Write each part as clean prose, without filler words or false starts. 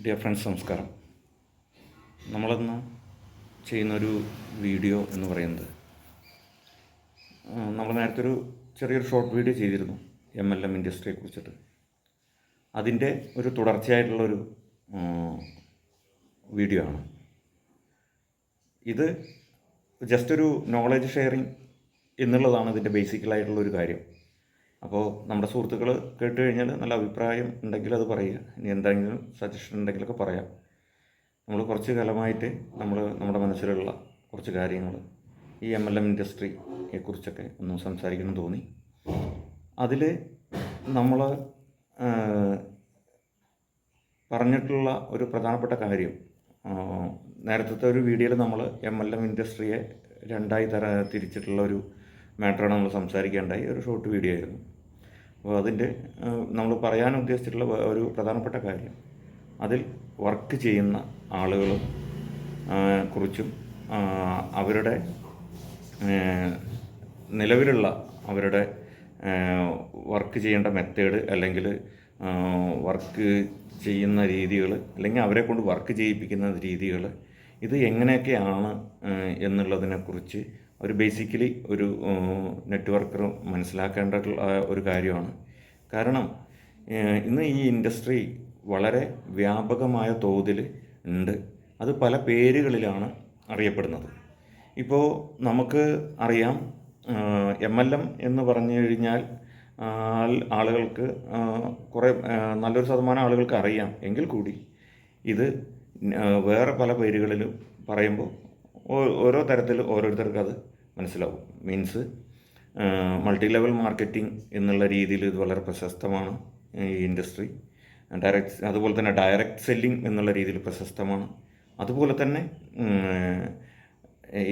Dear friends, നമസ്കാരം. നമ്മളിന്ന് ചെയ്യുന്നൊരു വീഡിയോ എന്ന് പറയുന്നത്, നമ്മൾ നേരത്തെ ഒരു ചെറിയൊരു ഷോർട്ട് വീഡിയോ ചെയ്തിരുന്നു MLM ഇൻഡസ്ട്രിയെ കുറിച്ചിട്ട്. അതിൻ്റെ ഒരു തുടർച്ചയായിട്ടുള്ളൊരു വീഡിയോ ആണ് ഇത്. ജസ്റ്റ് ഒരു നോളജ് ഷെയറിങ് എന്നുള്ളതാണ് ഇതിൻ്റെ ബേസിക്കലായിട്ടുള്ളൊരു കാര്യം. അപ്പോൾ നമ്മുടെ സുഹൃത്തുക്കൾ കേട്ട് കഴിഞ്ഞാൽ നല്ല അഭിപ്രായം ഉണ്ടെങ്കിൽ അത് പറയുക. ഇനി എന്തെങ്കിലും സജഷൻ ഉണ്ടെങ്കിലൊക്കെ പറയാം. നമ്മൾ കുറച്ച് കാലമായിട്ട് നമ്മുടെ മനസ്സിലുള്ള കുറച്ച് കാര്യങ്ങൾ ഈ MLM ഇൻഡസ്ട്രിയെ കുറിച്ചൊക്കെ ഒന്ന് സംസാരിക്കണം തോന്നി. അതിൽ നമ്മൾ പറഞ്ഞിട്ടുള്ള ഒരു പ്രധാനപ്പെട്ട കാര്യം, നേരത്തെ ഒരു വീഡിയോയിൽ നമ്മൾ MLM ഇൻഡസ്ട്രിയെ രണ്ടായി തിരിച്ചിട്ടുള്ള ഒരു മാറ്ററാണ് നമ്മൾ സംസാരിക്കേണ്ടായി. ഒരു ഷോർട്ട് വീഡിയോ ആയിരുന്നു. അപ്പോൾ അതിൻ്റെ നമ്മൾ പറയാൻ ഉദ്ദേശിച്ചിട്ടുള്ള ഒരു പ്രധാനപ്പെട്ട കാര്യം, അതിൽ വർക്ക് ചെയ്യുന്ന ആളുകളും കുറിച്ചും അവരുടെ നിലവിലുള്ള അവരുടെ വർക്ക് ചെയ്യേണ്ട മെത്തേഡ്, അല്ലെങ്കിൽ വർക്ക് ചെയ്യുന്ന രീതികൾ, അല്ലെങ്കിൽ അവരെ കൊണ്ട് വർക്ക് ചെയ്യിപ്പിക്കുന്ന രീതികൾ, ഇത് എങ്ങനെയൊക്കെയാണ് എന്നുള്ളതിനെക്കുറിച്ച് ഒരു ബേസിക്കലി ഒരു നെറ്റ്വർക്കർ മനസ്സിലാക്കേണ്ടിട്ടുള്ള ഒരു കാര്യമാണ്. കാരണം ഇന്ന് ഈ ഇൻഡസ്ട്രി വളരെ വ്യാപകമായ തോതിൽ ഉണ്ട്. അത് പല പേരുകളിലാണ് അറിയപ്പെടുന്നത്. ഇപ്പോൾ നമുക്ക് അറിയാം, MLM എന്ന് പറഞ്ഞു കഴിഞ്ഞാൽ ആളുകൾക്ക് കുറേ നല്ലൊരു ശതമാനം ആളുകൾക്ക് അറിയാം. എങ്കിൽ കൂടി ഇത് വേറെ പല പേരുകളിലും പറയുമ്പോൾ ഓരോ തരത്തിൽ ഓരോരുത്തർക്ക് അത് മനസ്സിലാവും. മീൻസ് മൾട്ടി ലെവൽ മാർക്കറ്റിംഗ് എന്നുള്ള രീതിയിൽ ഇത് വളരെ പ്രശസ്തമാണ് ഈ ഇൻഡസ്ട്രി. അതുപോലെ തന്നെ ഡയറക്റ്റ് സെല്ലിംഗ് എന്നുള്ള രീതിയിൽ പ്രശസ്തമാണ്. അതുപോലെ തന്നെ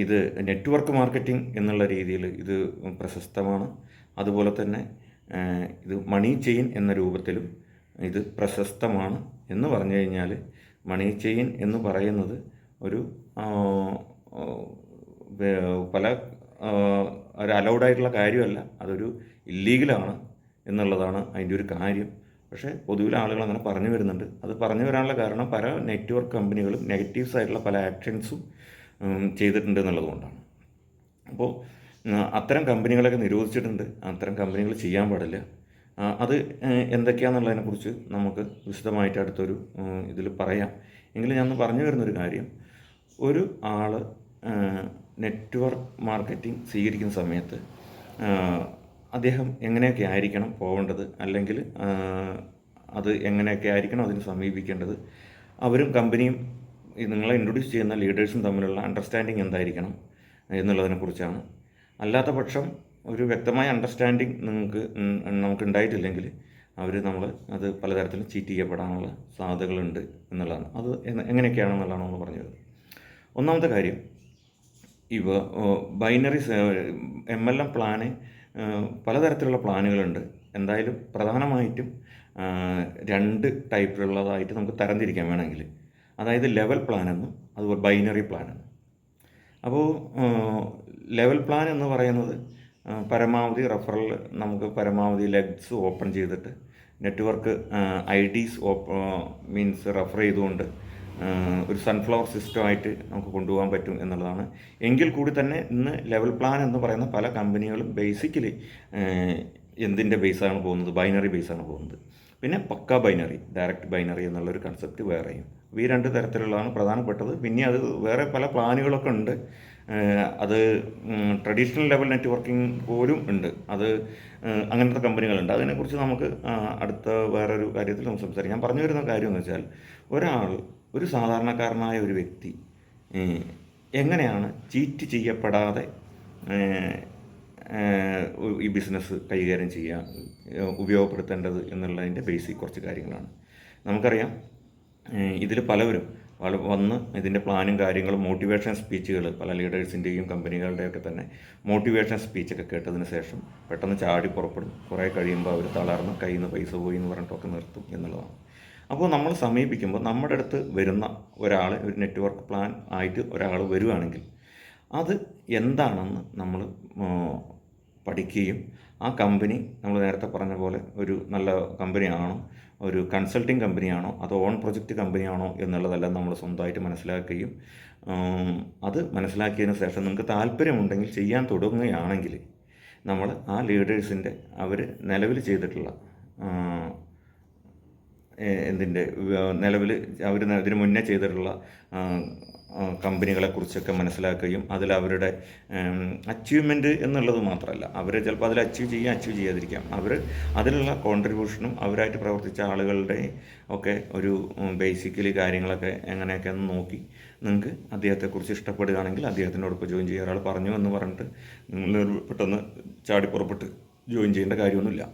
ഇത് നെറ്റ്വർക്ക് മാർക്കറ്റിംഗ് എന്നുള്ള രീതിയിൽ ഇത് പ്രശസ്തമാണ്. അതുപോലെ തന്നെ ഇത് മണി ചെയിൻ എന്ന രൂപത്തിലും ഇത് പ്രശസ്തമാണ്. എന്ന് പറഞ്ഞു കഴിഞ്ഞാൽ മണി ചെയിൻ എന്ന് പറയുന്നത് ഒരു ഒരു അലൗഡായിട്ടുള്ള കാര്യമല്ല, അതൊരു ഇല്ലീഗലാണ് എന്നുള്ളതാണ് അതിൻ്റെ ഒരു കാര്യം. പക്ഷേ പൊതുവിൽ ആളുകൾ അങ്ങനെ പറഞ്ഞു വരുന്നുണ്ട്. അത് പറഞ്ഞു വരാനുള്ള കാരണം പല നെറ്റ്വർക്ക് കമ്പനികളും നെഗറ്റീവ്സ് ആയിട്ടുള്ള പല ആക്ഷൻസും ചെയ്തിട്ടുണ്ട് എന്നുള്ളതുകൊണ്ടാണ്. അപ്പോൾ അത്തരം കമ്പനികളൊക്കെ നിരോധിച്ചിട്ടുണ്ട്. അത്തരം കമ്പനികൾ ചെയ്യാൻ പാടില്ല. അത് എന്തൊക്കെയാണെന്നുള്ളതിനെക്കുറിച്ച് നമുക്ക് വിശദമായിട്ട് അടുത്തൊരു ഇതിൽ പറയാം. എങ്കിലും ഞാൻ പറഞ്ഞു വരുന്നൊരു കാര്യം, ഒരു ആൾ നെറ്റ്വർക്ക് മാർക്കറ്റിംഗ് സ്വീകരിക്കുന്ന സമയത്ത് അദ്ദേഹം എങ്ങനെയൊക്കെ ആയിരിക്കണം പോകേണ്ടത്, അല്ലെങ്കിൽ അത് എങ്ങനെയൊക്കെ ആയിരിക്കണം അതിന് സമീപിക്കേണ്ടത്, അവരും കമ്പനിയും നിങ്ങളെ ഇൻട്രൊഡ്യൂസ് ചെയ്യുന്ന ലീഡേഴ്സും തമ്മിലുള്ള അണ്ടർസ്റ്റാൻഡിങ് എന്തായിരിക്കണം എന്നുള്ളതിനെക്കുറിച്ചാണ്. അല്ലാത്ത പക്ഷം ഒരു വ്യക്തമായ അണ്ടർസ്റ്റാൻഡിങ് നമുക്ക് ഉണ്ടായിട്ടില്ലെങ്കിൽ അത് പലതരത്തിലും ചീറ്റ് ചെയ്യപ്പെടാനുള്ള സാധ്യതകളുണ്ട് എന്നുള്ളതാണ്. അത് എങ്ങനെയൊക്കെയാണെന്നുള്ളതാണ് നമ്മൾ പറഞ്ഞത്. ഒന്നാമത്തെ കാര്യം, ബൈനറി MLM പ്ലാന് പലതരത്തിലുള്ള പ്ലാനുകളുണ്ട്. എന്തായാലും പ്രധാനമായിട്ടും 2 ടൈപ്പിലുള്ളതായിട്ട് നമുക്ക് തരംതിരിക്കാൻ വേണമെങ്കിൽ, അതായത് ലെവൽ പ്ലാനെന്നും അതുപോലെ ബൈനറി പ്ലാനെന്നും. അപ്പോൾ ലെവൽ പ്ലാൻ എന്ന് പറയുന്നത് പരമാവധി റെഫറൽ, നമുക്ക് പരമാവധി ലെഗ്സ് ഓപ്പൺ ചെയ്തിട്ട് നെറ്റ്വർക്ക് IDs മീൻസ് റെഫർ ചെയ്തുകൊണ്ട് ഒരു സൺഫ്ലവർ സിസ്റ്റമായിട്ട് നമുക്ക് കൊണ്ടുപോകാൻ പറ്റും എന്നുള്ളതാണ്. എങ്കിൽ കൂടി തന്നെ ഇന്ന് ലെവൽ പ്ലാൻ എന്ന് പറയുന്ന പല കമ്പനികളും ബേസിക്കലി എന്തിൻ്റെ ബേസാണ് പോകുന്നത്? ബൈനറി ബേസാണ് പോകുന്നത്. പിന്നെ പക്ക ബൈനറി, ഡയറക്റ്റ് ബൈനറി എന്നുള്ളൊരു കൺസെപ്റ്റ് വേറെയും. ഈ 2 തരത്തിലുള്ളതാണ് പ്രധാനപ്പെട്ടത്. പിന്നെ അത് വേറെ പല പ്ലാനുകളൊക്കെ ഉണ്ട്. അത് ട്രഡീഷണൽ ലെവൽ നെറ്റ്വർക്കിംഗ് പോലും ഉണ്ട്. അത് അങ്ങനത്തെ കമ്പനികളുണ്ട്. അതിനെക്കുറിച്ച് നമുക്ക് അടുത്ത വേറൊരു കാര്യത്തിൽ നമുക്ക് സംസാരിക്കാം. ഞാൻ പറഞ്ഞു വരുന്ന കാര്യം എന്ന് വെച്ചാൽ, ഒരു സാധാരണക്കാരനായ ഒരു വ്യക്തി എങ്ങനെയാണ് ചീറ്റ് ചെയ്യപ്പെടാതെ ഈ ബിസിനസ് കൈകാര്യം ചെയ്യാൻ ഉപയോഗപ്പെടുത്തേണ്ടത് എന്നുള്ളതിൻ്റെ ബേസിക് കുറച്ച് കാര്യങ്ങളാണ്. നമുക്കറിയാം, ഇതിൽ പലവരും വന്ന് ഇതിൻ്റെ പ്ലാനും കാര്യങ്ങളും മോട്ടിവേഷൻ സ്പീച്ചുകൾ, പല ലീഡേഴ്സിൻ്റെയും കമ്പനികളുടെയൊക്കെ തന്നെ മോട്ടിവേഷൻ സ്പീച്ചൊക്കെ കേട്ടതിന് ശേഷം പെട്ടെന്ന് ചാടി പുറപ്പെടും. കുറേ കഴിയുമ്പോൾ അവർ തളർന്ന് കയ്യിൽ നിന്ന് പൈസ പോയി എന്ന് പറഞ്ഞിട്ടൊക്കെ നിർത്തും എന്നുള്ളതാണ്. അപ്പോൾ നമ്മൾ സമീപിക്കുമ്പോൾ നമ്മുടെ അടുത്ത് വരുന്ന ഒരാൾ, ഒരു നെറ്റ്വർക്ക് പ്ലാൻ ആയിട്ട് ഒരാൾ വരുവാണെങ്കിൽ അത് എന്താണെന്ന് നമ്മൾ പഠിക്കുകയും ആ കമ്പനി നമ്മൾ നേരത്തെ പറഞ്ഞ പോലെ ഒരു നല്ല കമ്പനിയാണോ, ഒരു കൺസൾട്ടിങ് കമ്പനിയാണോ അതോ ഓൺ പ്രൊജക്റ്റ് കമ്പനിയാണോ എന്നുള്ളതെല്ലാം നമ്മൾ സ്വന്തമായിട്ട് മനസ്സിലാക്കുകയും അത് മനസ്സിലാക്കിയതിന് ശേഷം നിങ്ങൾക്ക് താല്പര്യമുണ്ടെങ്കിൽ ചെയ്യാൻ തുടങ്ങുകയാണെങ്കിൽ നമ്മൾ ആ ലീഡേഴ്സിൻ്റെ അവർ നിലവിൽ ചെയ്തിട്ടുള്ള എന്തിൻ്റെ നിലവിൽ അവർ ഇതിന് മുന്നേ ചെയ്തിട്ടുള്ള കമ്പനികളെക്കുറിച്ചൊക്കെ മനസ്സിലാക്കുകയും അതിൽ അവരുടെ അച്ചീവ്മെൻറ്റ് എന്നുള്ളത് മാത്രമല്ല, അവർ ചിലപ്പോൾ അതിൽ അച്ചീവ് ചെയ്യാതിരിക്കാം, അവർ അതിലുള്ള കോൺട്രിബ്യൂഷനും അവരായിട്ട് പ്രവർത്തിച്ച ആളുകളുടെ ഒക്കെ ഒരു ബേസിക്കലി കാര്യങ്ങളൊക്കെ എങ്ങനെയൊക്കെ ഒന്ന് നോക്കി നിങ്ങൾക്ക് അദ്ദേഹത്തെക്കുറിച്ച് ഇഷ്ടപ്പെടുകയാണെങ്കിൽ അദ്ദേഹത്തിനോടൊപ്പം ജോയിൻ ചെയ്യുക. ഒരാൾ പറഞ്ഞു എന്ന് പറഞ്ഞിട്ട് നിങ്ങൾ പെട്ടെന്ന് ചാടിപ്പുറപ്പെട്ട് ജോയിൻ ചെയ്യേണ്ട കാര്യമൊന്നുമില്ല.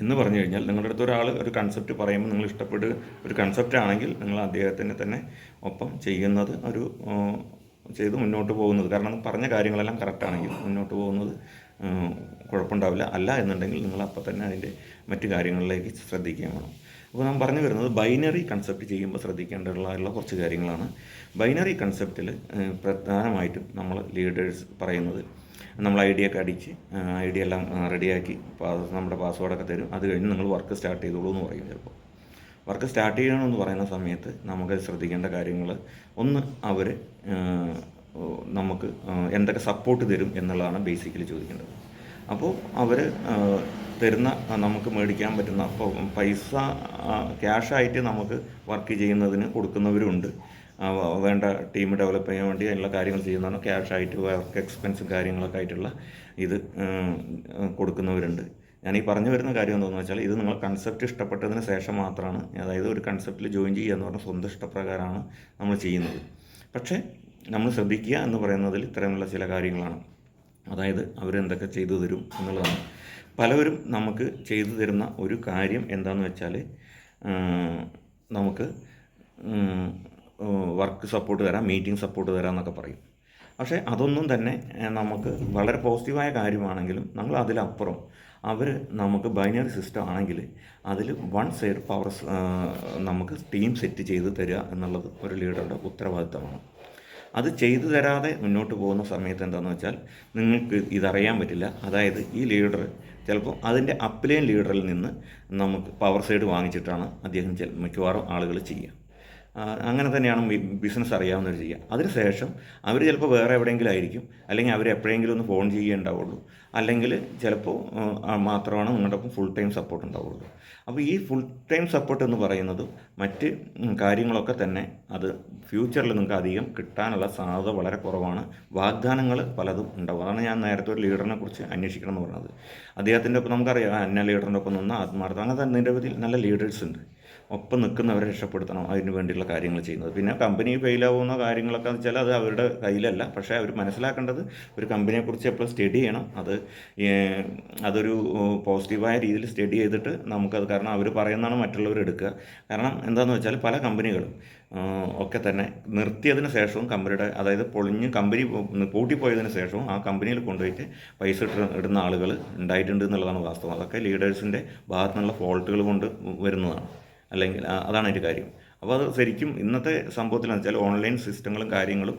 എന്ന് പറഞ്ഞു കഴിഞ്ഞാൽ നിങ്ങളുടെ അടുത്ത് ഒരാൾ ഒരു കൺസെപ്റ്റ് പറയുമ്പോൾ നിങ്ങൾ ഇഷ്ടപ്പെടുക ഒരു കൺസെപ്റ്റ് ആണെങ്കിൽ നിങ്ങൾ അദ്ദേഹത്തിന് തന്നെ ഒപ്പം ചെയ്യുന്നത് ചെയ്ത് മുന്നോട്ട് പോകുന്നത്, കാരണം പറഞ്ഞ കാര്യങ്ങളെല്ലാം കറക്റ്റാണെങ്കിൽ മുന്നോട്ട് പോകുന്നത് കുഴപ്പമുണ്ടാവില്ല. അല്ല എന്നുണ്ടെങ്കിൽ നിങ്ങൾ അപ്പം തന്നെ അതിൻ്റെ മറ്റു കാര്യങ്ങളിലേക്ക് ശ്രദ്ധിക്കുകയും വേണം. അപ്പോൾ നാം പറഞ്ഞു വരുന്നത് ബൈനറി കൺസെപ്റ്റ് ചെയ്യുമ്പോൾ ശ്രദ്ധിക്കേണ്ടതുള്ള കുറച്ച് കാര്യങ്ങളാണ്. ബൈനറി കൺസെപ്റ്റിൽ പ്രധാനമായിട്ടും നമ്മൾ ലീഡേഴ്സ് പറയുന്നത്, നമ്മൾ ഐ ഡി ഒക്കെ അടിച്ച് ഐ ഡി എല്ലാം റെഡിയാക്കി നമ്മുടെ പാസ്വേഡൊക്കെ തരും. അത് കഴിഞ്ഞ് നിങ്ങൾ വർക്ക് സ്റ്റാർട്ട് ചെയ്തോളൂ എന്ന് പറയും. ചിലപ്പോൾ വർക്ക് സ്റ്റാർട്ട് ചെയ്യണമെന്ന് പറയുന്ന സമയത്ത് നമുക്ക് ശ്രദ്ധിക്കേണ്ട കാര്യങ്ങൾ, ഒന്ന് അവർ നമുക്ക് എന്തൊക്കെ സപ്പോർട്ട് തരും എന്നുള്ളതാണ് ബേസിക്കലി ചോദിക്കേണ്ടത്. അപ്പോൾ അവർ തരുന്ന നമുക്ക് മേടിക്കാൻ പറ്റുന്ന പൈസ ക്യാഷായിട്ട് നമുക്ക് വർക്ക് ചെയ്യുന്നതിന് കൊടുക്കുന്നവരുണ്ട്. വേണ്ട ടീം ഡെവലപ്പ് ചെയ്യാൻ വേണ്ടി അതിനുള്ള കാര്യങ്ങൾ ചെയ്യുന്നതാണ്. ക്യാഷായിട്ട് വർക്ക് എക്സ്പെൻസും കാര്യങ്ങളൊക്കെ ആയിട്ടുള്ള ഇത് കൊടുക്കുന്നവരുണ്ട്. ഞാൻ ഈ പറഞ്ഞു വരുന്ന കാര്യം എന്താണെന്ന് വെച്ചാൽ, ഇത് നിങ്ങൾ കൺസെപ്റ്റ് ഇഷ്ടപ്പെട്ടതിന് ശേഷം മാത്രമാണ്, അതായത് ഒരു കൺസെപ്റ്റിൽ ജോയിൻ ചെയ്യുക എന്ന് പറഞ്ഞാൽ സ്വന്തം ഇഷ്ടപ്രകാരമാണ് നമ്മൾ ചെയ്യുന്നത്. പക്ഷേ നമ്മൾ ശ്രദ്ധിക്കുക എന്ന് പറയുന്നതിൽ ഇത്തരമുള്ള ചില കാര്യങ്ങളാണ്. അതായത് അവരെന്തൊക്കെ ചെയ്തു തരും എന്നുള്ളതാണ്. പലവരും നമുക്ക് ചെയ്തു തരുന്ന ഒരു കാര്യം എന്താണെന്ന് വെച്ചാൽ, നമുക്ക് വർക്ക് സപ്പോർട്ട് തരാം, മീറ്റിംഗ് സപ്പോർട്ട് തരാം എന്നൊക്കെ പറയും. പക്ഷേ അതൊന്നും തന്നെ നമുക്ക് വളരെ പോസിറ്റീവായ കാര്യമാണെങ്കിലും നമ്മൾ അതിലപ്പുറം അവർ നമുക്ക് ബൈനറി സിസ്റ്റം ആണെങ്കിൽ അതിൽ വൺ സൈഡ് പവർ നമുക്ക് ടീം സെറ്റ് ചെയ്ത് തരിക എന്നുള്ളത് ഒരു ലീഡറുടെ ഉത്തരവാദിത്തമാണ്. അത് ചെയ്തു തരാതെ മുന്നോട്ട് പോകുന്ന സമയത്ത് എന്താണെന്ന് വെച്ചാൽ നിങ്ങൾക്ക് ഇതറിയാൻ പറ്റില്ല. അതായത് ഈ ലീഡർ ചിലപ്പോൾ അതിൻ്റെ അപ്ലൈൻ ലീഡറിൽ നിന്ന് നമുക്ക് പവർ സൈഡ് വാങ്ങിച്ചിട്ടാണ് അദ്ദേഹം മിക്കവാറും ആളുകൾ ചെയ്യുക. അങ്ങനെ തന്നെയാണ് ബിസിനസ് അറിയാവുന്നവർ ചെയ്യുക. അതിനുശേഷം അവർ ചിലപ്പോൾ വേറെ എവിടെയെങ്കിലും ആയിരിക്കും, അല്ലെങ്കിൽ അവർ എപ്പോഴെങ്കിലും ഒന്ന് ഫോൺ ചെയ്യുകയുണ്ടാവുള്ളൂ, അല്ലെങ്കിൽ ചിലപ്പോൾ മാത്രമാണ് നിങ്ങളുടെ ഒപ്പം ഫുൾ ടൈം സപ്പോർട്ട് ഉണ്ടാവുള്ളൂ. അപ്പോൾ ഈ ഫുൾ ടൈം സപ്പോർട്ട് എന്ന് പറയുന്നത് മറ്റ് കാര്യങ്ങളൊക്കെ തന്നെ അത് ഫ്യൂച്ചറിൽ നിങ്ങൾക്ക് അധികം കിട്ടാനുള്ള സാധ്യത വളരെ കുറവാണ്. വാഗ്ദാനങ്ങൾ പലതും ഉണ്ടാവും. അതാണ് ഞാൻ നേരത്തെ ഒരു ലീഡറിനെ കുറിച്ച് അന്വേഷിക്കണം എന്ന് പറഞ്ഞത്. അദ്ദേഹത്തിൻ്റെ ഒപ്പം നമുക്കറിയാം, അന്ന ലീഡറിൻ്റെ ഒപ്പം നിന്ന് ആത്മാർത്ഥം, അങ്ങനത്തെ നിരവധി നല്ല ലീഡേഴ്സ് ഉണ്ട്. ഒപ്പം നിൽക്കുന്നവരെ രക്ഷപ്പെടുത്തണം, അതിന് വേണ്ടിയുള്ള കാര്യങ്ങൾ ചെയ്യുന്നത്. പിന്നെ കമ്പനി ഫെയിലാവുന്ന കാര്യങ്ങളൊക്കെ എന്ന് വെച്ചാൽ അത് അവരുടെ കയ്യിലല്ല. പക്ഷേ അവർ മനസ്സിലാക്കേണ്ടത് ഒരു കമ്പനിയെക്കുറിച്ച് എപ്പോഴും സ്റ്റഡി ചെയ്യണം. അതൊരു പോസിറ്റീവായ രീതിയിൽ സ്റ്റഡി ചെയ്തിട്ട് നമുക്കത്, കാരണം അവർ പറയുന്നതാണ് മറ്റുള്ളവർ എടുക്കുക. കാരണം എന്താണെന്ന് വെച്ചാൽ പല കമ്പനികളും ഒക്കെ തന്നെ നിർത്തിയതിന് ശേഷവും കമ്പനിയുടെ, അതായത് കമ്പനി പൂട്ടിപ്പോയതിന് ശേഷവും ആ കമ്പനിയിൽ കൊണ്ടുപോയിട്ട് പൈസ ഇടുന്ന ആളുകൾ ഉണ്ടായിട്ടുണ്ട് എന്നുള്ളതാണ് വാസ്തവം. അതൊക്കെ ലീഡേഴ്സിൻ്റെ ഭാഗത്തു നിന്നുള്ള ഫോൾട്ടുകൾ കൊണ്ട് വരുന്നതാണ്. അല്ലെങ്കിൽ അതാണ് അതിൻ്റെ കാര്യം. അപ്പോൾ അത് ശരിക്കും ഇന്നത്തെ സംഭവത്തിലെന്ന് വെച്ചാൽ ഓൺലൈൻ സിസ്റ്റങ്ങളും കാര്യങ്ങളും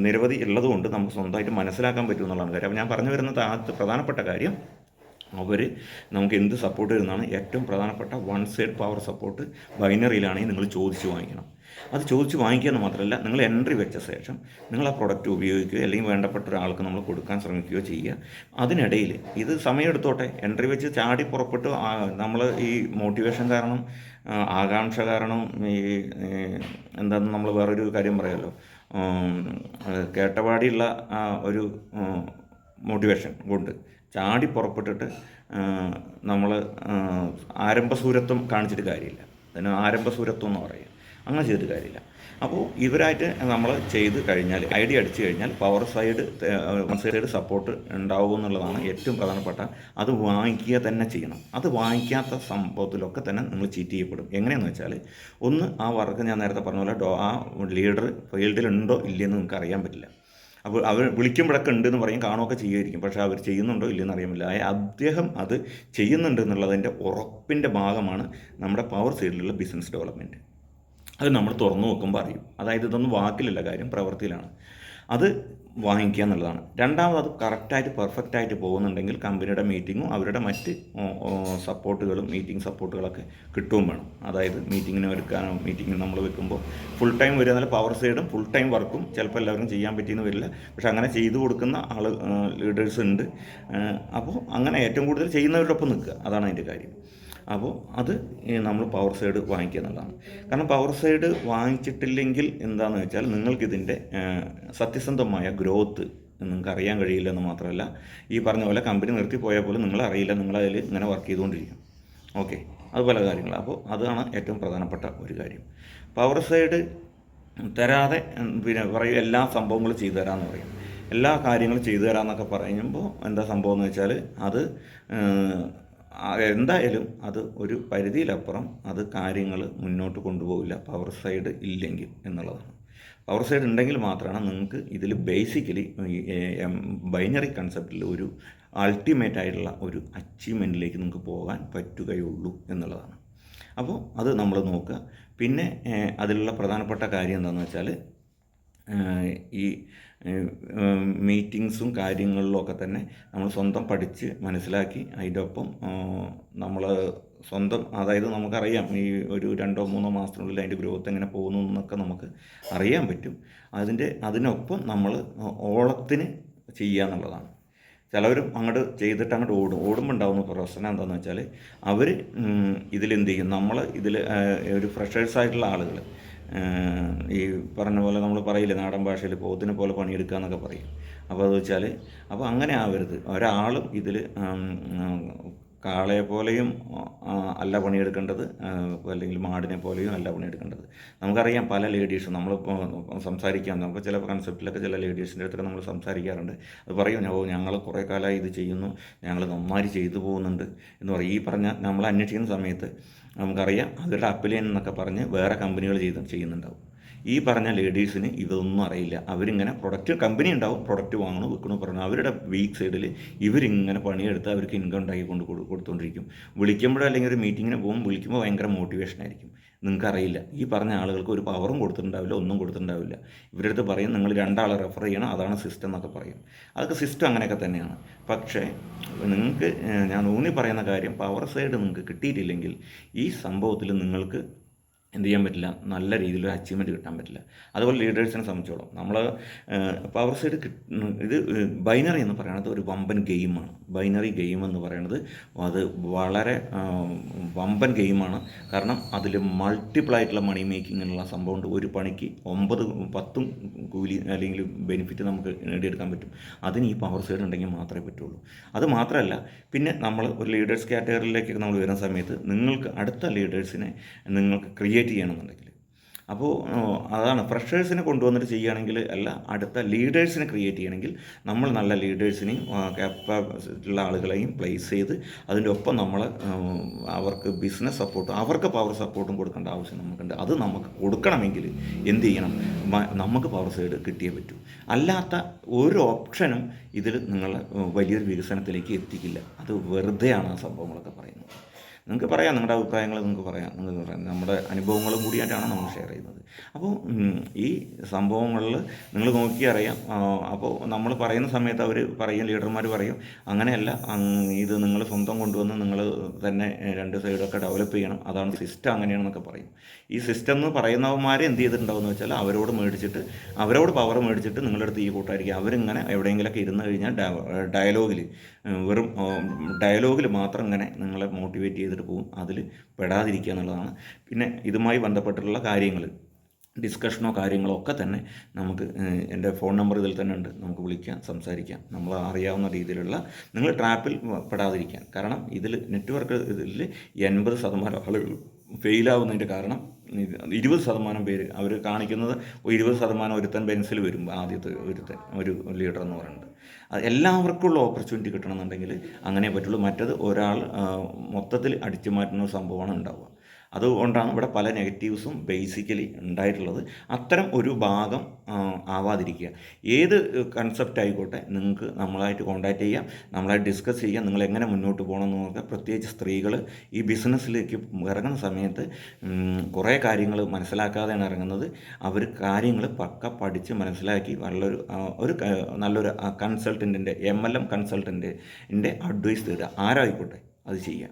നിരവധി ഉള്ളതുകൊണ്ട് നമുക്ക് സ്വന്തമായിട്ട് മനസ്സിലാക്കാൻ പറ്റും എന്നുള്ളതാണ് കാര്യം. അപ്പോൾ ഞാൻ പറഞ്ഞു വരുന്നത് ആദ്യത്തെ പ്രധാനപ്പെട്ട കാര്യം, അവർ നമുക്ക് എന്ത് സപ്പോർട്ട് തരുന്നതാണ് ഏറ്റവും പ്രധാനപ്പെട്ട വൺ സൈഡ് പവർ സപ്പോർട്ട് ബൈനറിയിലാണെങ്കിൽ നിങ്ങൾ ചോദിച്ച് വാങ്ങിക്കണം. അത് ചോദിച്ച് വാങ്ങിക്കുക എന്ന് മാത്രമല്ല, നിങ്ങൾ എൻട്രി വെച്ച ശേഷം നിങ്ങൾ ആ പ്രൊഡക്റ്റ് ഉപയോഗിക്കുകയോ അല്ലെങ്കിൽ വേണ്ടപ്പെട്ട ഒരാൾക്ക് നമ്മൾ കൊടുക്കാൻ ശ്രമിക്കുകയോ ചെയ്യുക. അതിനിടയിൽ ഇത് സമയമെടുത്തോട്ടെ, എൻട്രി വെച്ച് ചാടി പുറപ്പെട്ട് നമ്മൾ ഈ മോട്ടിവേഷൻ കാരണം, ആകാംക്ഷ കാരണം, ഈ എന്താണെന്ന് നമ്മൾ വേറൊരു കാര്യം പറയാമല്ലോ, കേട്ടപാടിയുള്ള ഒരു മോട്ടിവേഷൻ കൊണ്ട് ചാടി പുറപ്പെട്ടിട്ട് നമ്മൾ ആരംഭസൂരത്വം കാണിച്ചിട്ട് കാര്യമില്ല. അതിന് ആരംഭസൂരത്വം എന്ന് പറയുക, അങ്ങനെ ചെയ്തിട്ട് കാര്യമില്ല. അപ്പോൾ ഇവരായിട്ട് നമ്മൾ ചെയ്ത് കഴിഞ്ഞാൽ, ഐഡിയ അടിച്ചു കഴിഞ്ഞാൽ പവർ സൈഡ് സപ്പോർട്ട് ഉണ്ടാവും എന്നുള്ളതാണ് ഏറ്റവും പ്രധാനപ്പെട്ട. അത് വാങ്ങിക്കുക തന്നെ ചെയ്യണം. അത് വാങ്ങിക്കാത്ത സംഭവത്തിലൊക്കെ തന്നെ നിങ്ങൾ ചീറ്റ് ചെയ്യപ്പെടും. എങ്ങനെയെന്ന് വെച്ചാൽ, ഒന്ന് ആ വർക്ക് ഞാൻ നേരത്തെ പറഞ്ഞ പോലെ ആ ലീഡർ ഫീൽഡിലുണ്ടോ ഇല്ലയെന്ന് നിങ്ങൾക്ക് അറിയാൻ പറ്റില്ല. അപ്പോൾ അവർ വിളിക്കുമ്പോഴൊക്കെ ഉണ്ടെന്ന് പറയും, കാണുകയൊക്കെ ചെയ്യുമായിരിക്കും, പക്ഷേ അവർ ചെയ്യുന്നുണ്ടോ ഇല്ലയെന്ന് അറിയാമില്ല. അദ്ദേഹം അത് ചെയ്യുന്നുണ്ട് എന്നുള്ളതിൻ്റെ ഉറപ്പിൻ്റെ ഭാഗമാണ് നമ്മുടെ പവർ സൈഡിലുള്ള ബിസിനസ് ഡെവലപ്മെൻറ്റ്. അത് നമ്മൾ തുറന്നു നോക്കുമ്പോൾ അറിയും. അതായത് ഇതൊന്നും വാക്കിലല്ല കാര്യം, പ്രവൃത്തിയിലാണ്. അത് വാങ്ങിക്കുക എന്നുള്ളതാണ്. രണ്ടാമത് അത് കറക്റ്റായിട്ട് പെർഫെക്റ്റായിട്ട് പോകുന്നുണ്ടെങ്കിൽ കമ്പനിയുടെ മീറ്റിങ്ങും അവരുടെ മറ്റ് സപ്പോർട്ടുകളും മീറ്റിംഗ് സപ്പോർട്ടുകളൊക്കെ കിട്ടുകയും വേണം. അതായത് മീറ്റിങ്ങിന് എടുക്കാനോ മീറ്റിങ്ങിന് നമ്മൾ വെക്കുമ്പോൾ ഫുൾ ടൈം വരിക എന്നാൽ പവർ സൈഡും ഫുൾ ടൈം വർക്കും ചിലപ്പോൾ എല്ലാവരും ചെയ്യാൻ പറ്റിയെന്ന് വരില്ല. പക്ഷെ അങ്ങനെ ചെയ്തു കൊടുക്കുന്ന ലീഡേഴ്സ് ഉണ്ട്. അപ്പോൾ അങ്ങനെ ഏറ്റവും കൂടുതൽ ചെയ്യുന്നവരുടെ ഒപ്പം നിൽക്കുക, അതാണ് അതിൻ്റെ കാര്യം. അപ്പോൾ അത് നമ്മൾ പവർ സൈഡ് വാങ്ങിക്കുക എന്നുള്ളതാണ്. കാരണം പവർ സൈഡ് വാങ്ങിച്ചിട്ടില്ലെങ്കിൽ എന്താണെന്ന് വെച്ചാൽ നിങ്ങൾക്കിതിൻ്റെ സത്യസന്ധമായ ഗ്രോത്ത് നിങ്ങൾക്ക് അറിയാൻ കഴിയില്ലെന്ന് മാത്രമല്ല, ഈ പറഞ്ഞ പോലെ കമ്പനി നിർത്തിപ്പോയാൽ പോലും നിങ്ങളറിയില്ല, നിങ്ങളതിൽ ഇങ്ങനെ വർക്ക് ചെയ്തുകൊണ്ടിരിക്കും. ഓക്കെ, അത് പല കാര്യങ്ങൾ. അപ്പോൾ അതാണ് ഏറ്റവും പ്രധാനപ്പെട്ട ഒരു കാര്യം. പവർ സൈഡ് തരാതെ പിന്നെ പറയും എല്ലാ സംഭവങ്ങളും ചെയ്തു തരാമെന്ന് പറയും, എല്ലാ കാര്യങ്ങളും ചെയ്തു തരാമെന്നൊക്കെ പറയുമ്പോൾ എന്താ സംഭവം എന്ന് വെച്ചാൽ അത് എന്തായാലും അത് ഒരു പരിധിയിലപ്പുറം അത് കാര്യങ്ങൾ മുന്നോട്ട് കൊണ്ടുപോകില്ല പവർ സൈഡ് ഇല്ലെങ്കിൽ എന്നുള്ളതാണ്. പവർ സൈഡ് ഉണ്ടെങ്കിൽ മാത്രമാണ് നിങ്ങൾക്ക് ഇതിൽ ബേസിക്കലി ബൈനറി കൺസെപ്റ്റിൽ ഒരു അൾട്ടിമേറ്റ് ആയിട്ടുള്ള ഒരു അച്ചീവ്മെൻറ്റിലേക്ക് നിങ്ങൾക്ക് പോകാൻ പറ്റുകയുള്ളൂ എന്നുള്ളതാണ്. അപ്പോൾ അത് നമ്മൾ നോക്കുക. പിന്നെ അതിലുള്ള പ്രധാനപ്പെട്ട കാര്യം എന്താണെന്ന് വെച്ചാൽ ഈ മീറ്റിങ്സും കാര്യങ്ങളിലൊക്കെ തന്നെ നമ്മൾ സ്വന്തം പഠിച്ച് മനസ്സിലാക്കി അതിൻ്റെ ഒപ്പം നമ്മൾ സ്വന്തം, അതായത് നമുക്കറിയാം ഈ ഒരു 2-3 മാസത്തിനുള്ളിൽ അതിൻ്റെ ഗ്രോത്ത് എങ്ങനെ പോകുന്നു എന്നൊക്കെ നമുക്ക് അറിയാൻ പറ്റും. അതിനൊപ്പം നമ്മൾ ഓളത്തിന് ചെയ്യുക എന്നുള്ളതാണ്. ചിലവരും അങ്ങോട്ട് ചെയ്തിട്ട് അങ്ങോട്ട് ഓടുമ്പോൾ ഉണ്ടാകുന്ന പ്രശ്നം എന്താണെന്ന് വെച്ചാൽ അവർ ഇതിലെന്ത് ചെയ്യും, നമ്മൾ ഇതിൽ ഒരു ഫ്രഷേഴ്സായിട്ടുള്ള ആളുകൾ ഈ പറഞ്ഞ പോലെ നമ്മൾ പറയില്ലേ നാടൻ ഭാഷയിൽ പോത്തിനെ പോലെ പണിയെടുക്കുക എന്നൊക്കെ പറയും. അപ്പോൾ അത് വെച്ചാൽ അപ്പോൾ അങ്ങനെ ആവരുത്. ഒരാളും ഇതിൽ കാളയെ പോലെയും അല്ല പണിയെടുക്കേണ്ടത്, അല്ലെങ്കിൽ മാടിനെ പോലെയും അല്ല പണിയെടുക്കേണ്ടത്. നമുക്കറിയാം പല ലേഡീസും നമ്മളിപ്പോൾ സംസാരിക്കാൻ നമുക്ക് ചില കൺസെപ്റ്റിലൊക്കെ ചില ലേഡീസിൻ്റെ അടുത്തൊക്കെ നമ്മൾ സംസാരിക്കാറുണ്ട്. അത് പറയും, ഞങ്ങൾ കുറേ കാലമായി ഇത് ചെയ്യുന്നു, ഞങ്ങൾ നന്നായി ചെയ്തു പോകുന്നുണ്ട് എന്ന് പറയും. ഈ പറഞ്ഞാൽ നമ്മൾ അന്വേഷിക്കുന്ന സമയത്ത് നമുക്കറിയാം അവരുടെ അപ്ലൈൻ എന്നൊക്കെ പറഞ്ഞ് വേറെ കമ്പനികൾ ചെയ്യുന്നുണ്ടാവും. ഈ പറഞ്ഞ ലേഡീസിന് ഇതൊന്നും അറിയില്ല. അവരിങ്ങനെ കമ്പനി ഉണ്ടാവും, പ്രൊഡക്റ്റ് വാങ്ങണോ വിൽക്കണോ പറഞ്ഞു അവരുടെ വീക്ക് സൈഡിൽ ഇവരിങ്ങനെ പണിയെടുത്ത് അവർക്ക് ഇൻകം ഉണ്ടാക്കി കൊടുത്തുകൊണ്ടിരിക്കും. വിളിക്കുമ്പോഴോ അല്ലെങ്കിൽ ഒരു മീറ്റിങ്ങിന് പോകുമ്പോൾ വിളിക്കുമ്പോൾ ഭയങ്കര മോട്ടിവേഷൻ ആയിരിക്കും. നിങ്ങൾക്കറിയില്ല, ഈ പറഞ്ഞ ആളുകൾക്ക് ഒരു പവറും കൊടുത്തിട്ടുണ്ടാവില്ല, ഒന്നും കൊടുത്തിട്ടുണ്ടാവില്ല. ഇവരുടെ അടുത്ത് പറയും നിങ്ങൾ 2 ആളെ റെഫർ ചെയ്യണം, അതാണ് സിസ്റ്റം എന്നൊക്കെ പറയും. അതൊക്കെ സിസ്റ്റം അങ്ങനെയൊക്കെ തന്നെയാണ്. പക്ഷേ നിങ്ങൾക്ക് ഞാൻ ഊന്നി പറയുന്ന കാര്യം, പവർ സൈഡ് നിങ്ങൾക്ക് കിട്ടിയിട്ടില്ലെങ്കിൽ ഈ സംഭവത്തിൽ നിങ്ങൾക്ക് എന്ത് ചെയ്യാൻ പറ്റില്ല, നല്ല രീതിയിലൊരു അച്ചീവ്മെൻറ്റ് കിട്ടാൻ പറ്റില്ല. അതുപോലെ ലീഡേഴ്സിനെ സംബന്ധിച്ചോളം നമ്മൾ പവർ സൈഡ് ഇത് ബൈനറി എന്ന് പറയുന്നത് ഒരു വമ്പൻ ഗെയിമാണ്. ബൈനറി ഗെയിം എന്ന് പറയുന്നത് അത് വളരെ വമ്പൻ ഗെയിമാണ്. കാരണം അതിൽ മൾട്ടിപ്പിൾ ആയിട്ടുള്ള മണി മേക്കിങ്ങിനുള്ള സംഭവമുണ്ട്. ഒരു പണിക്ക് 9-10 കൂലി അല്ലെങ്കിൽ ബെനിഫിറ്റ് നമുക്ക് നേടിയെടുക്കാൻ പറ്റും. അതിന് ഈ പവർ സൈഡ് ഉണ്ടെങ്കിൽ മാത്രമേ പറ്റുള്ളൂ. അത് മാത്രമല്ല, പിന്നെ നമ്മൾ ഒരു ലീഡേഴ്സ് കാറ്റഗറിയിലേക്ക് നമ്മൾ വരുന്ന സമയത്ത് നിങ്ങൾക്ക് അടുത്ത ലീഡേഴ്സിനെ നിങ്ങൾക്ക് ക്രിയേറ്റ് ചെയ്യണമെന്നുണ്ടെങ്കിൽ, അപ്പോൾ അതാണ് ഫ്രഷേഴ്സിനെ കൊണ്ടുവന്നിട്ട് ചെയ്യുകയാണെങ്കിൽ അല്ല, അടുത്ത ലീഡേഴ്സിനെ ക്രിയേറ്റ് ചെയ്യണമെങ്കിൽ നമ്മൾ നല്ല ലീഡേഴ്സിനെയും ഉള്ള ആളുകളെയും പ്ലേസ് ചെയ്ത് അതിൻ്റെ ഒപ്പം നമ്മൾ അവർക്ക് ബിസിനസ് സപ്പോർട്ടും അവർക്ക് പവർ സപ്പോർട്ടും കൊടുക്കേണ്ട ആവശ്യം നമുക്കുണ്ട്. അത് നമുക്ക് കൊടുക്കണമെങ്കിൽ എന്ത് ചെയ്യണം, നമുക്ക് പവർ സൈഡ് കിട്ടിയേ പറ്റൂ. അല്ലാത്ത ഒരു ഓപ്ഷനും ഇതിൽ നിങ്ങളെ വലിയൊരു വികസനത്തിലേക്ക് എത്തിക്കില്ല. അത് വെറുതെയാണ് ആ സംഭവങ്ങളൊക്കെ പറയുന്നത്. നിങ്ങൾക്ക് പറയാം, നിങ്ങളുടെ അഭിപ്രായങ്ങൾ നിങ്ങൾക്ക് പറയാം, നമ്മുടെ അനുഭവങ്ങളും കൂടിയായിട്ടാണ് നമ്മൾ ഷെയർ ചെയ്യുന്നത്. അപ്പോൾ ഈ സംഭവങ്ങളിൽ നിങ്ങൾ നോക്കിയറിയാം. അപ്പോൾ നമ്മൾ പറയുന്ന സമയത്ത് അവർ പറയും, ലീഡർമാർ പറയും അങ്ങനെയല്ല, ഇത് നിങ്ങൾ സ്വന്തം കൊണ്ടുവന്ന് നിങ്ങൾ തന്നെ 2 സൈഡൊക്കെ ഡെവലപ്പ് ചെയ്യണം, അതാണ് സിസ്റ്റം, അങ്ങനെയാണെന്നൊക്കെ പറയും. ഈ സിസ്റ്റം എന്ന് പറയുന്നവന്മാരെ എന്ത് ചെയ്തിട്ടുണ്ടാവുമെന്ന് വെച്ചാൽ അവരോട് പവർ മേടിച്ചിട്ട് നിങ്ങളുടെ അടുത്ത് ഈ കൂട്ടായിരിക്കും. അവരിങ്ങനെ എവിടെയെങ്കിലുമൊക്കെ ഇരുന്ന് കഴിഞ്ഞാൽ വെറും ഡയലോഗിൽ മാത്രം ഇങ്ങനെ നിങ്ങളെ മോട്ടിവേറ്റ് ചെയ്തിട്ട് പോകും. അതിൽ പെടാതിരിക്കുക എന്നുള്ളതാണ്. പിന്നെ ഇതുമായി ബന്ധപ്പെട്ടിട്ടുള്ള കാര്യങ്ങൾ ഡിസ്കഷനോ കാര്യങ്ങളോ ഒക്കെ തന്നെ നമുക്ക് എൻ്റെ ഫോൺ നമ്പർ ഇതിൽ തന്നെ ഉണ്ട്, നമുക്ക് വിളിക്കാം, സംസാരിക്കാം. നമ്മൾ അറിയാവുന്ന രീതിയിലുള്ള നിങ്ങൾ ട്രാപ്പിൽ പെടാതിരിക്കാൻ. കാരണം ഇതിൽ നെറ്റ്വർക്ക് ഇതിൽ 80% ആളുകൾ ഫെയിലാവുന്നതിൻ്റെ കാരണം 20% പേര് അവർ കാണിക്കുന്നത് 20% ഒരുത്തൻ ബെൻസിൽ വരും, ആദ്യത്തെ ഒരു ലീഡർ എന്ന് പറയുന്നത്. അത് എല്ലാവർക്കുള്ള ഓപ്പർച്യൂണിറ്റി കിട്ടണമെന്നുണ്ടെങ്കിൽ അങ്ങനെ പറ്റുള്ളൂ. മറ്റത് ഒരാൾ മൊത്തത്തിൽ അടിച്ചു മാറ്റുന്ന സംഭവമാണ് ഉണ്ടാവുക. അതുകൊണ്ടാണ് ഇവിടെ പല നെഗറ്റീവ്സും ബേസിക്കലി ഉണ്ടായിട്ടുള്ളത്. അത്തരം ഒരു ഭാഗം ആവാതിരിക്കുക. ഏത് കൺസെപ്റ്റ് ആയിക്കോട്ടെ നിങ്ങൾക്ക് നമ്മളായിട്ട് കോൺടാക്റ്റ് ചെയ്യാം, നമ്മളായിട്ട് ഡിസ്കസ് ചെയ്യാം. നിങ്ങൾ എങ്ങനെ മുന്നോട്ട് പോകണം എന്ന് നോക്കുക. പ്രത്യേകിച്ച് സ്ത്രീകൾ ഈ ബിസിനസ്സിലേക്ക് ഇറങ്ങുന്ന സമയത്ത് കുറേ കാര്യങ്ങൾ മനസ്സിലാക്കാതെയാണ് ഇറങ്ങുന്നത്. അവർ കാര്യങ്ങൾ പക്ക പഠിച്ച് മനസ്സിലാക്കി നല്ലൊരു കൺസൾട്ടൻറ്റിൻ്റെ MLM കൺസൾട്ടൻറ്റിൻ്റെ അഡ്വൈസ് തരിക. ആരായിക്കോട്ടെ അത് ചെയ്യാം.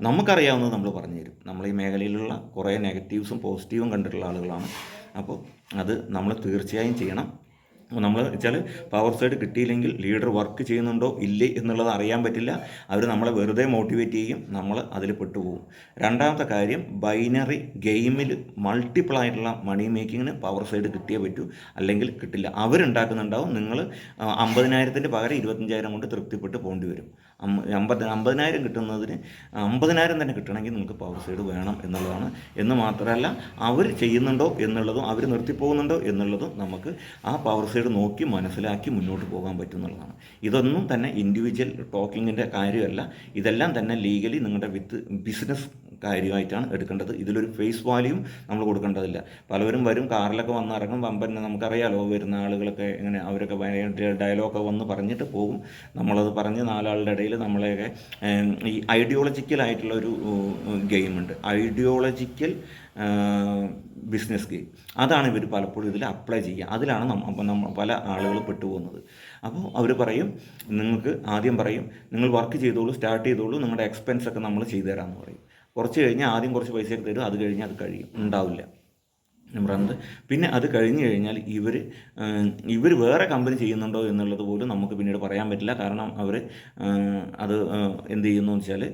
നമുക്കറിയാവുന്നത് നമ്മൾ പറഞ്ഞു തരും. നമ്മൾ ഈ മേഖലയിലുള്ള കുറേ നെഗറ്റീവ്സും പോസിറ്റീവും കണ്ടിട്ടുള്ള ആളുകളാണ്. അപ്പോൾ അത് നമ്മൾ തീർച്ചയായും ചെയ്യണം. നമ്മൾ വെച്ചാൽ പവർ സൈഡ് കിട്ടിയില്ലെങ്കിൽ ലീഡർ വർക്ക് ചെയ്യുന്നുണ്ടോ ഇല്ലേ എന്നുള്ളത് അറിയാൻ പറ്റില്ല. അവർ നമ്മളെ വെറുതെ മോട്ടിവേറ്റ് ചെയ്യും, നമ്മൾ അതിൽ പെട്ടുപോകും. രണ്ടാമത്തെ കാര്യം, ബൈനറി ഗെയിമിൽ മൾട്ടിപ്പിൾ ആയിട്ടുള്ള മണി മേക്കിങ്ങിന് പവർ സൈഡ് കിട്ടിയേ പറ്റൂ, അല്ലെങ്കിൽ കിട്ടില്ല. അവരുണ്ടാക്കുന്നുണ്ടാവും, നിങ്ങൾ 50,000 പകരം 25,000 കൊണ്ട് തൃപ്തിപ്പെട്ട് പോകേണ്ടി വരും. 50,000 കിട്ടുന്നതിന് 50,000 തന്നെ കിട്ടണമെങ്കിൽ നിങ്ങൾക്ക് പവർ സൈഡ് വേണം എന്നുള്ളതാണ്. എന്ന് മാത്രമല്ല, അവർ ചെയ്യുന്നുണ്ടോ എന്നുള്ളതും അവർ നിർത്തിപ്പോകുന്നുണ്ടോ എന്നുള്ളതും നമുക്ക് ആ പവർ സൈഡ് നോക്കി മനസ്സിലാക്കി മുന്നോട്ട് പോകാൻ പറ്റുന്നുള്ളതാണ്. ഇതൊന്നും തന്നെ ഇൻഡിവിജ്വൽ ടോക്കിങ്ങിൻ്റെ കാര്യമല്ല. ഇതെല്ലാം തന്നെ ലീഗലി നിങ്ങളുടെ ബിസിനസ് കാര്യമായിട്ടാണ് എടുക്കേണ്ടത്. ഇതിലൊരു ഫേസ് വാല്യൂം നമ്മൾ കൊടുക്കേണ്ടതില്ല. പലവരും വരും, കാറിലൊക്കെ വന്നിറങ്ങും, വമ്പൻ നമുക്കറിയാലോ വരുന്ന ആളുകളൊക്കെ എങ്ങനെ, അവരൊക്കെ ഭയങ്കര ഡയലോഗൊക്കെ വന്ന് പറഞ്ഞിട്ട് പോകും. നമ്മളത് പറഞ്ഞ് നാലാളുടെ ഇടയിൽ നമ്മളെയൊക്കെ ഈ ഐഡിയോളജിക്കലായിട്ടുള്ളൊരു ഗെയിമുണ്ട്, ഐഡിയോളജിക്കൽ ബിസിനസ് ഗെയിം. അതാണ് ഇവർ പലപ്പോഴും ഇതിൽ അപ്ലൈ ചെയ്യുക. അതിലാണ് നമ്മൾ പല ആളുകൾ പെട്ടുപോകുന്നത്. അപ്പോൾ അവർ പറയും, നിങ്ങൾക്ക് ആദ്യം പറയും നിങ്ങൾ വർക്ക് ചെയ്തോളൂ, സ്റ്റാർട്ട് ചെയ്തോളൂ, നിങ്ങളുടെ എക്സ്പെൻസൊക്കെ നമ്മൾ ചെയ്തു തരാമെന്ന് പറയും. കുറച്ച് കഴിഞ്ഞാൽ ആദ്യം കുറച്ച് പൈസയൊക്കെ തരും, അത് കഴിഞ്ഞാൽ അത് കഴിയും, ഉണ്ടാവില്ല പറയുന്നത്. പിന്നെ അത് കഴിഞ്ഞ് കഴിഞ്ഞാൽ ഇവർ വേറെ കമ്പനി ചെയ്യുന്നുണ്ടോ എന്നുള്ളത് പോലും നമുക്ക് പിന്നീട് പറയാൻ പറ്റില്ല. കാരണം അവർ അത് എന്ത് ചെയ്യുന്നു വെച്ചാൽ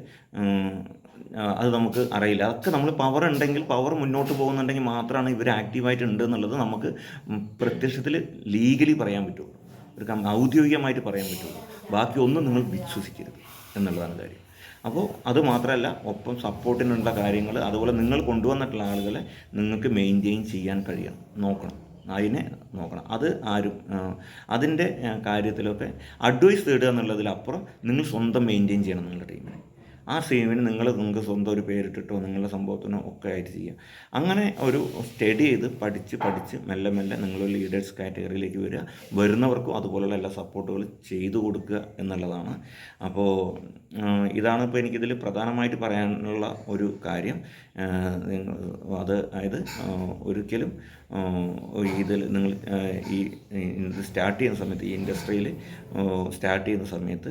അത് നമുക്ക് അറിയില്ല. അതൊക്കെ നമ്മൾ പവർ ഉണ്ടെങ്കിൽ, പവർ മുന്നോട്ട് പോകുന്നുണ്ടെങ്കിൽ മാത്രമാണ് ഇവർ ആക്റ്റീവായിട്ട് ഉണ്ട് എന്നുള്ളത് നമുക്ക് പ്രത്യക്ഷത്തിൽ ലീഗലി പറയാൻ പറ്റുള്ളൂ, ഔദ്യോഗികമായിട്ട് പറയാൻ പറ്റുള്ളൂ. ബാക്കി ഒന്നും നിങ്ങൾ വിശ്വസിക്കരുത് എന്നുള്ളതാണ് കാര്യം. അപ്പോൾ അത് മാത്രമല്ല, ഒപ്പം സപ്പോർട്ടിനുള്ള കാര്യങ്ങൾ, അതുപോലെ നിങ്ങൾ കൊണ്ടുവന്നിട്ടുള്ള ആളുകളെ നിങ്ങൾക്ക് മെയിൻറ്റെയിൻ ചെയ്യാൻ കഴിയണം, അതിനെ നോക്കണം. അത് ആരും അതിൻ്റെ കാര്യത്തിലൊക്കെ അഡ്വൈസ് തേടുക എന്നുള്ളതിലപ്പുറം നിങ്ങൾ സ്വന്തം മെയിൻറ്റെയിൻ ചെയ്യണം നിങ്ങളുടെ ടീമിനെ. ആ ടീമിന് നിങ്ങൾക്ക് സ്വന്തം ഒരു പേരിട്ടിട്ടോ നിങ്ങളുടെ സംഭവത്തിനോ ഒക്കെ ആയിട്ട് ചെയ്യാം. അങ്ങനെ ഒരു സ്റ്റഡി ചെയ്ത് പഠിച്ച് മെല്ലെ നിങ്ങൾ ലീഡേഴ്സ് കാറ്റഗറിയിലേക്ക് വരുന്നവർക്കും അതുപോലുള്ള എല്ലാ സപ്പോർട്ടുകൾ ചെയ്തു കൊടുക്കുക എന്നുള്ളതാണ്. അപ്പോൾ ഇതാണ് ഇപ്പോൾ എനിക്കിതിൽ പ്രധാനമായിട്ട് പറയാനുള്ള ഒരു കാര്യം. അതായത് ഒരിക്കലും ഇതിൽ നിങ്ങൾ ഈ സ്റ്റാർട്ട് ചെയ്യുന്ന സമയത്ത്, ഈ ഇൻഡസ്ട്രിയിൽ സ്റ്റാർട്ട് ചെയ്യുന്ന സമയത്ത്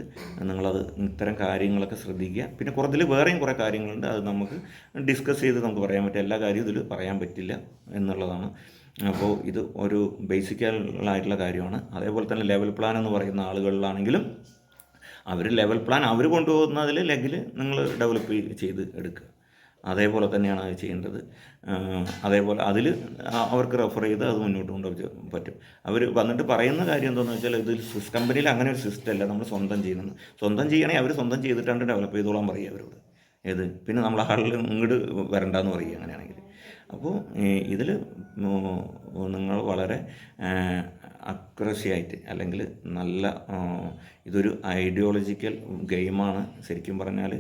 നിങ്ങളത് ഇത്തരം കാര്യങ്ങളൊക്കെ ശ്രദ്ധിക്കുക. പിന്നെ ഇതിൽ വേറെയും കുറേ കാര്യങ്ങളുണ്ട്, അത് നമുക്ക് ഡിസ്കസ് ചെയ്ത് നമുക്ക് പറയാൻ പറ്റും. എല്ലാ കാര്യവും ഇതിൽ പറയാൻ പറ്റില്ല എന്നുള്ളതാണ്. അപ്പോൾ ഇത് ഒരു ബേസിക്കായിട്ടുള്ള കാര്യമാണ്. അതേപോലെ തന്നെ ലെവൽ പ്ലാൻ എന്ന് പറയുന്ന ആളുകളിലാണെങ്കിലും അവർ ലെവൽ പ്ലാൻ അവർ കൊണ്ടുപോകുന്നതിൽ ലെഗിൽ നിങ്ങൾ ഡെവലപ്പ് ചെയ്ത് എടുക്കുക. അതേപോലെ തന്നെയാണ് അത് ചെയ്യേണ്ടത്. അതേപോലെ അതിൽ അവർക്ക് റെഫർ ചെയ്ത് അത് മുന്നോട്ട് കൊണ്ടുപോകാൻ പറ്റും. അവർ വന്നിട്ട് പറയുന്ന കാര്യം എന്താണെന്ന് വെച്ചാൽ, ഇത് കമ്പനിയിൽ അങ്ങനെ ഒരു സിസ്റ്റം അല്ല, നമ്മൾ സ്വന്തം ചെയ്യുന്നത്. സ്വന്തം ചെയ്യണമെങ്കിൽ അവർ സ്വന്തം ചെയ്തിട്ടാണ് ഡെവലപ്പ് ചെയ്തോളാൻ പറയുക അവരോട്. പിന്നെ നമ്മൾ ആളിൽ ഇങ്ങോട്ട് വരണ്ടെന്ന് പറയുക അങ്ങനെയാണെങ്കിൽ. അപ്പോൾ ഇതിൽ നിങ്ങൾ വളരെ അക്യുറസി ആയിട്ട്, അല്ലെങ്കിൽ നല്ല ഇതൊരു ഐഡിയോളജിക്കൽ ഗെയിമാണ്. ശരിക്കും പറഞ്ഞാൽ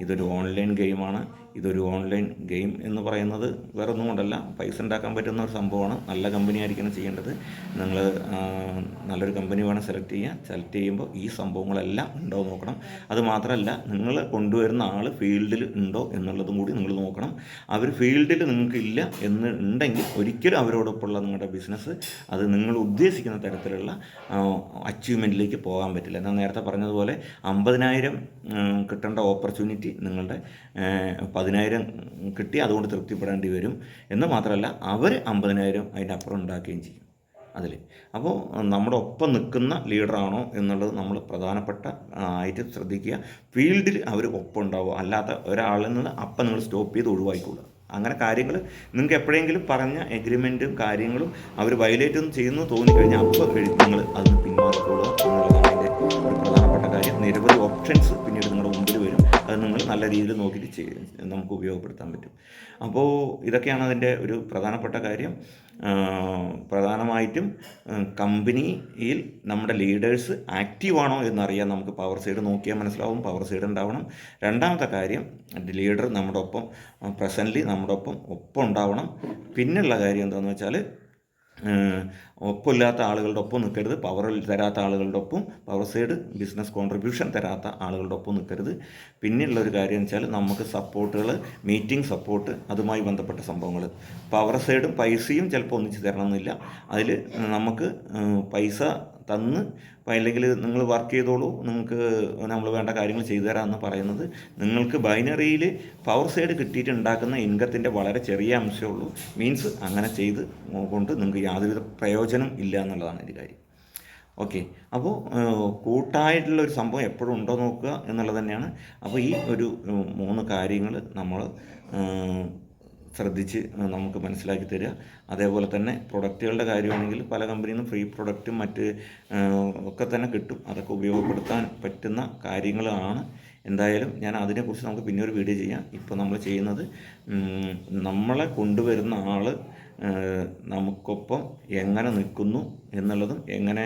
ഇതൊരു ഓൺലൈൻ ഗെയിമാണ്. ഇതൊരു ഓൺലൈൻ ഗെയിം എന്ന് പറയുന്നത് വേറെ ഒന്നും കൊണ്ടല്ല, പൈസ ഉണ്ടാക്കാൻ പറ്റുന്ന ഒരു സംഭവമാണ്. നല്ല കമ്പനി ആയിരിക്കണം ചെയ്യേണ്ടത്. നിങ്ങൾ നല്ലൊരു കമ്പനി വേണം സെലക്ട് ചെയ്യുമ്പോൾ ഈ സംഭവങ്ങളെല്ലാം ഉണ്ടോ നോക്കണം. അത് മാത്രമല്ല, നിങ്ങൾ കൊണ്ടുവരുന്ന ആൾ ഫീൽഡിൽ ഉണ്ടോ എന്നുള്ളതും കൂടി നിങ്ങൾ നോക്കണം. അവർ ഫീൽഡിൽ നിങ്ങൾക്ക് ഇല്ല എന്നുണ്ടെങ്കിൽ ഒരിക്കലും അവരോടൊപ്പമുള്ള നിങ്ങളുടെ ബിസിനസ് അത് നിങ്ങൾ ഉദ്ദേശിക്കുന്ന തരത്തിലുള്ള അച്ചീവ്മെൻറ്റിലേക്ക് പോകാൻ പറ്റില്ല. ഞാൻ നേരത്തെ പറഞ്ഞതുപോലെ 50,000 കിട്ടേണ്ട ഓപ്പർച്യൂണിറ്റി നിങ്ങളുടെ 10,000 കിട്ടി, അതുകൊണ്ട് തൃപ്തിപ്പെടേണ്ടി വരും. എന്ന് മാത്രമല്ല, അവർ 50,000 അതിൻ്റെ അപ്പുറം ഉണ്ടാക്കുകയും ചെയ്യും അതിൽ. അപ്പോൾ നമ്മുടെ ഒപ്പം നിൽക്കുന്ന ലീഡറാണോ എന്നുള്ളത് നമ്മൾ പ്രധാനപ്പെട്ട ആയിട്ട് ശ്രദ്ധിക്കുക. ഫീൽഡിൽ അവർ ഒപ്പം ഉണ്ടാവുക, അല്ലാത്ത ഒരാളിൽ നിന്ന് അപ്പം നിങ്ങൾ സ്റ്റോപ്പ് ചെയ്ത് ഒഴിവായിക്കൊള്ളുക. അങ്ങനെ കാര്യങ്ങൾ നിങ്ങൾക്ക് എപ്പോഴെങ്കിലും പറഞ്ഞ എഗ്രിമെൻറ്റും കാര്യങ്ങളും അവർ വയലേറ്റ് ഒന്നും ചെയ്യുന്നു തോന്നിക്കഴിഞ്ഞാൽ അപ്പോൾ നിങ്ങൾ അതിന് പിന്മാറിക്കൊള്ളുക എന്നുള്ളതാണ് അതിൻ്റെ ഒരു പ്രധാനപ്പെട്ട കാര്യം. നിരവധി ഓപ്ഷൻസ് പിന്നീട് നിങ്ങളുടെ മുമ്പിൽ വരും. അത് നിങ്ങൾ നല്ല രീതിയിൽ നോക്കിയിട്ട് നമുക്ക് ഉപയോഗപ്പെടുത്താൻ പറ്റും. അപ്പോൾ ഇതൊക്കെയാണ് അതിൻ്റെ ഒരു പ്രധാനപ്പെട്ട കാര്യം. പ്രധാനമായിട്ടും കമ്പനിയിൽ നമ്മുടെ ലീഡേഴ്സ് ആക്റ്റീവാണോ എന്നറിയാൻ നമുക്ക് പവർ സൈഡ് നോക്കിയാൽ മനസ്സിലാവും. പവർ സൈഡ് ഉണ്ടാവണം. രണ്ടാമത്തെ കാര്യം, ലീഡർ നമ്മുടെ ഒപ്പം പ്രസൻ്റ്ലി നമ്മുടെ ഒപ്പം ഉണ്ടാവണം. പിന്നെയുള്ള കാര്യം എന്താണെന്ന് വെച്ചാൽ, ഒപ്പമില്ലാത്ത ആളുകളുടെ ഒപ്പം നിൽക്കരുത്. പവർ തരാത്ത ആളുകളുടെ ഒപ്പം, പവർ സൈഡ് ബിസിനസ് കോൺട്രിബ്യൂഷൻ തരാത്ത ആളുകളുടെ ഒപ്പം നിൽക്കരുത്. പിന്നെയുള്ളൊരു കാര്യം എന്ന് വെച്ചാൽ, നമുക്ക് സപ്പോർട്ടുകൾ, മീറ്റിംഗ് സപ്പോർട്ട്, അതുമായി ബന്ധപ്പെട്ട സംഭവങ്ങൾ. പവർ സൈഡും പൈസയും ചിലപ്പോൾ ഒന്നിച്ച് തരണമെന്നില്ല. അതിൽ നമുക്ക് പൈസ തന്ന്, അല്ലെങ്കിൽ നിങ്ങൾ വർക്ക് ചെയ്തോളൂ, നിങ്ങൾക്ക് നമ്മൾ വേണ്ട കാര്യങ്ങൾ ചെയ്തു തരാമെന്ന് പറയുന്നത് നിങ്ങൾക്ക് ബൈനറിയിൽ പവർ സൈഡ് കിട്ടിയിട്ട് ഉണ്ടാക്കുന്ന ഇൻകത്തിൻ്റെ വളരെ ചെറിയ അംശമേ ഉള്ളൂ. മീൻസ് അങ്ങനെ ചെയ്ത് കൊണ്ട് നിങ്ങൾക്ക് യാതൊരുവിധ പ്രയോജനം ഇല്ല എന്നുള്ളതാണ് ഒരു കാര്യം. ഓക്കെ, അപ്പോൾ കൂട്ടായിട്ടുള്ളൊരു സംഭവം എപ്പോഴും ഉണ്ടോ നോക്കുക എന്നുള്ളത് തന്നെയാണ്. അപ്പോൾ ഈ ഒരു 3 കാര്യങ്ങൾ നമ്മൾ ശ്രദ്ധിച്ച് നമുക്ക് മനസ്സിലാക്കി തരിക. അതേപോലെ തന്നെ പ്രൊഡക്റ്റുകളുടെ കാര്യമാണെങ്കിൽ പല കമ്പനിയിൽ നിന്നും ഫ്രീ പ്രൊഡക്റ്റും മറ്റ് ഒക്കെ തന്നെ കിട്ടും. അതൊക്കെ ഉപയോഗപ്പെടുത്താൻ പറ്റുന്ന കാര്യങ്ങളാണ്. എന്തായാലും ഞാൻ അതിനെക്കുറിച്ച് നമുക്ക് പിന്നെ ഒരു വീഡിയോ ചെയ്യാം. ഇപ്പോൾ നമ്മൾ ചെയ്യുന്നത്, നമ്മളെ കൊണ്ടുവരുന്ന ആൾ നമുക്കൊപ്പം എങ്ങനെ നിൽക്കുന്നു എന്നുള്ളതും, എങ്ങനെ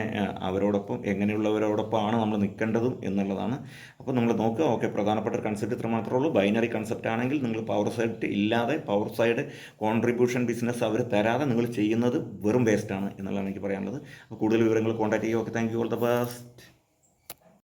അവരോടൊപ്പം, എങ്ങനെയുള്ളവരോടൊപ്പമാണ് നമ്മൾ നിൽക്കേണ്ടതും എന്നുള്ളതാണ്. അപ്പോൾ നമ്മൾ നോക്കുക. ഓക്കെ, പ്രധാനപ്പെട്ട ഒരു കൺസെപ്റ്റ് ഇത്ര മാത്രമേ ഉള്ളൂ. ബൈനറി കൺസെപ്റ്റ് ആണെങ്കിൽ നിങ്ങൾ പവർ സൈഡ് ഇല്ലാതെ, പവർ സൈഡ് കോൺട്രിബ്യൂഷൻ ബിസിനസ് അവർ തരാതെ നിങ്ങൾ ചെയ്യുന്നത് വെറും വേസ്റ്റാണ് എന്നുള്ളതാണ് എനിക്ക് പറയാനുള്ളത്. അപ്പോൾ കൂടുതൽ വിവരങ്ങൾ കോൺടാക്ട് ചെയ്യുക. Okay, thank you, all the best.